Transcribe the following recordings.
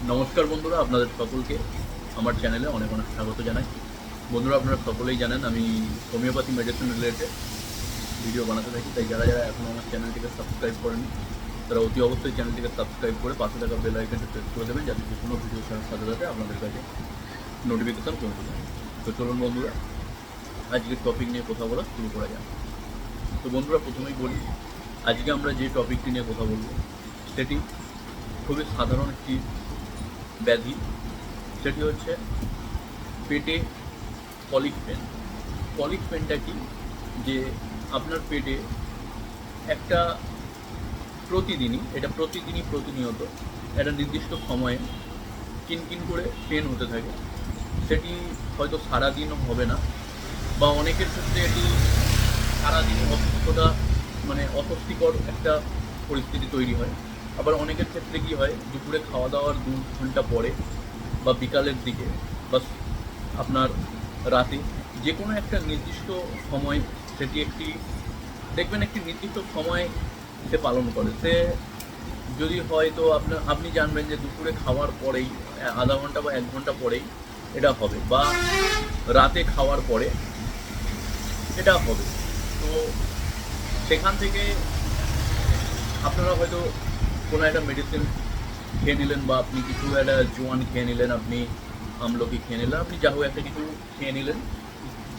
নমস্কার বন্ধুরা, আপনাদের সকলকে আমার চ্যানেলে অনেক অনেক স্বাগত জানাই। বন্ধুরা, আপনারা সকলেই জানেন আমি হোমিওপ্যাথি মেডিসিন রিলেটেড ভিডিও বানাতে থাকি। তাই যারা যারা এখনও আমার চ্যানেলটিকে সাবস্ক্রাইব করেনি তারা অতি অবশ্যই চ্যানেলটিকে সাবস্ক্রাইব করে পাশে থাকা বেল আইকনটা প্রেস করে দেবেন, যাতে যে কোনো ভিডিও ছাড়ার সাথে সাথে আপনাদের কাছে নোটিফিকেশান পৌঁছে যায়। তো চলুন বন্ধুরা, আজকের টপিক নিয়ে কথা বলা শুরু করা যাক। তো বন্ধুরা, প্রথমেই বলি, আজকে আমরা যে টপিকটি নিয়ে কথা বলবো সেটি খুবই সাধারণ একটি ব্যাধি। সেটি হচ্ছে পেটে কলিক পেন। কলিক পেনটা কি, যে আপনার পেটে একটা প্রতিনিয়ত একটা নির্দিষ্ট সময়ে কিনকিন করে পেন হতে থাকে। সেটি হয়তো সারাদিনও হবে না, বা অনেকের ক্ষেত্রে এটি সারাদিন অসুস্থতা অস্বস্তিকর একটা পরিস্থিতি তৈরি হয়। আবার অনেকের ক্ষেত্রে কি হয়, দুপুরে খাওয়া দাওয়ার 2 ঘন্টা পরে বা বিকালের দিকে বা আপনার রাতে যে কোনো একটা নির্দিষ্ট সময়, সেটি দেখবেন একটি নির্দিষ্ট সময় সে পালন করে। সে যদি হয়তো আপনি জানবেন যে দুপুরে খাওয়ার পরেই, আধা ঘন্টা বা 1 ঘন্টা পরেই এটা হবে, বা রাতে খাওয়ার পরে এটা হবে। তো সেখান থেকে আপনারা হয়তো কোনো একটা মেডিসিন খেয়ে নিলেন, বা আপনি কিছু একটা জোয়ান খেয়ে নিলেন, আপনি আমলকি খেয়ে নিলেন, আপনি যা হোক একটা কিছু খেয়ে নিলেন,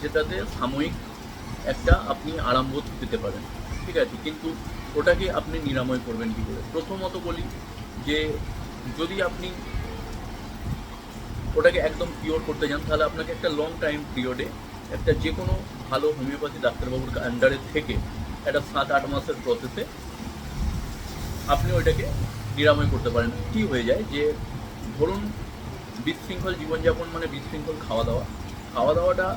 যেটাতে সাময়িক একটা আপনি আরাম বোধ পেতে পারেন, ঠিক আছে। কিন্তু ওটাকে আপনি নিরাময় করবেন কী করে? প্রথমত বলি যে যদি আপনি ওটাকে একদম পিওর করতে যান, তাহলে আপনাকে একটা লং টাইম পিরিয়ডে একটা যে কোনো ভালো হোমিওপ্যাথি ডাক্তারবাবুর আন্ডারে থেকে একটা 7-8 মাসের প্রসেসে আপনি ওইটাকে নিরাময় করতে পারেন। কি হয়ে যায় যে, ধরুন বিশৃঙ্খল জীবনযাপন মানে বিশৃঙ্খল খাওয়া দাওয়াটা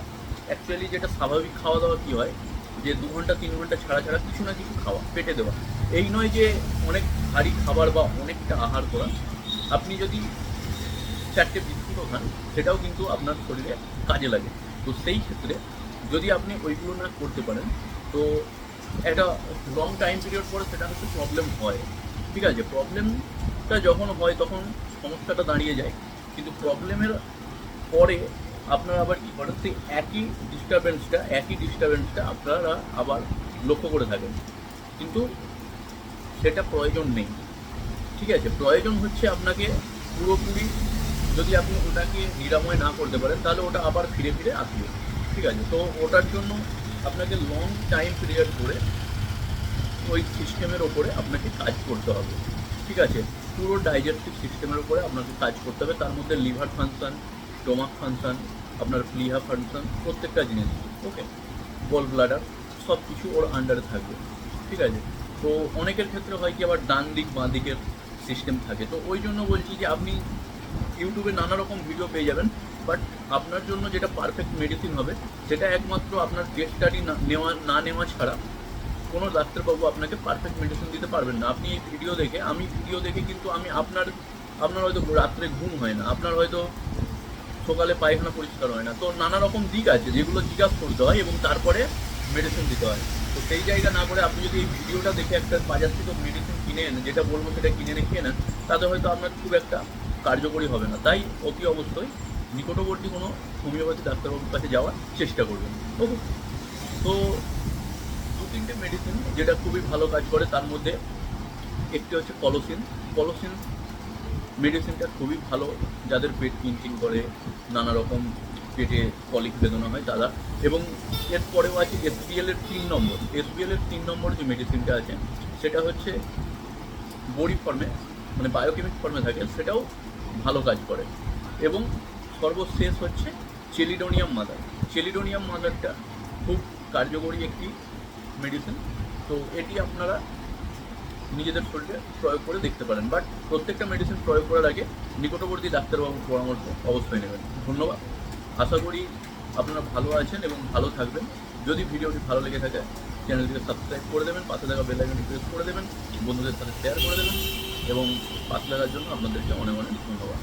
অ্যাকচুয়ালি যেটা স্বাভাবিক খাওয়া দাওয়া কী হয়, যে 2 ঘন্টা 3 ঘন্টা ছাড়া ছাড়া কিছু না কিছু খাওয়া পেটে দেওয়া। এই নয় যে অনেক ভারী খাবার বা অনেকটা আহার করা। আপনি যদি 4টে বিস্কুটও খান, সেটাও কিন্তু আপনার শরীরে কাজে লাগে। তো সেই ক্ষেত্রে যদি আপনি ওইগুলো না করতে পারেন, তো একটা লং টাইম পিরিয়ড পরে সেটা হচ্ছে প্রবলেম হয়, ঠিক আছে। প্রবলেমটা যখন হয় তখন সমস্যাটা দাঁড়িয়ে যায়, কিন্তু প্রবলেমের পরে আপনারা আবার কী করেন, সেই একই ডিস্টারবেন্সটা আপনারা আবার লক্ষ্য করে থাকেন, কিন্তু সেটা প্রয়োজন নেই, ঠিক আছে। প্রয়োজন হচ্ছে আপনাকে পুরোপুরি, যদি আপনি ওটাকে নিরাময় না করতে পারেন তাহলে ওটা আবার ফিরে ফিরে আসবে, ঠিক আছে। তো ওটার জন্য আপনাকে লং টাইম পিরিয়ড করে ওই সিস্টেমের ওপরে আপনাকে কাজ করতে হবে, ঠিক আছে। পুরো ডাইজেস্টিভ সিস্টেমের উপরে আপনাকে কাজ করতে হবে। তার মধ্যে লিভার ফাংশন, স্টোমাক ফাংশন, আপনার প্লিহা ফাংশন, প্রত্যেকটা জিনিস, ওকে, গল ব্লাডার, সব কিছু ওর আন্ডারে থাকবে, ঠিক আছে। তো অনেকের ক্ষেত্রে হয় কি, আবার ডান দিক বাঁ দিকের সিস্টেম থাকে। তো ওই জন্য বলছি যে আপনি ইউটিউবে নানা রকম ভিডিও পেয়ে যাবেন, বাট আপনার জন্য যেটা পারফেক্ট মেডিসিন হবে সেটা একমাত্র আপনার কেস স্টাডি না নেওয়া ছাড়া কোনো ডাক্তারবাবু আপনাকে পারফেক্ট মেডিসিন দিতে পারবেন না। আপনি এই ভিডিও দেখে কিন্তু আপনার হয়তো রাত্রে ঘুম হয় না, আপনার হয়তো সকালে পায়খানা পরিষ্কার হয় না। তো নানা রকম দিক আছে যেগুলো জিজ্ঞাসা করতে হয় এবং তারপরে মেডিসিন দিতে হয়। তো সেই জায়গা না করে আপনি যদি এই ভিডিওটা দেখে একটা বাজার থেকে মেডিসিন কিনে এনে, যেটা বলবো সেটা কিনে এনে খেয়ে নেন, তাতে হয়তো আপনার খুব একটা কার্যকরী হবে না। তাই অতি অবশ্যই নিকটবর্তী কোনো হোমিওপ্যাথি ডাক্তারবাবুর কাছে যাওয়ার চেষ্টা করবেন, ওকে। তো 2-3টে মেডিসিন যেটা খুবই ভালো কাজ করে, তার মধ্যে একটি হচ্ছে কলোসিন মেডিসিনটা খুবই ভালো, যাদের পেট কিনকিন করে, নানা রকম পেটে কলিক বেদনা হয় তারা। এবং এরপরেও আছে এসবিএল এর 3 নম্বর যে মেডিসিনটা আছে সেটা হচ্ছে বড়ি ফর্মে, বায়োকেমিক ফর্মে থাকে, সেটাও ভালো কাজ করে। এবং সর্বশেষ হচ্ছে চেলিডোনিয়াম মাদারটা খুব কার্যকরী একটি মেডিসিন। তো এটি আপনারা নিজেদের শরীরে প্রয়োগ করে দেখতে পারেন, বাট প্রত্যেকটা মেডিসিন প্রয়োগ করার আগে নিকটবর্তী ডাক্তারবাবুর পরামর্শ অবশ্যই নেবেন। ধন্যবাদ। আশা করি আপনারা ভালো আছেন এবং ভালো থাকবেন। যদি ভিডিওটি ভালো লেগে থাকে চ্যানেলটিকে সাবস্ক্রাইব করে দেবেন, পাশে থাকা বেল আইকনটি প্রেস করে দেবেন, বন্ধুদের সাথে শেয়ার করে দেবেন, এবং পাশে লাগার জন্য আপনাদেরকে অনেক অনেক ধন্যবাদ।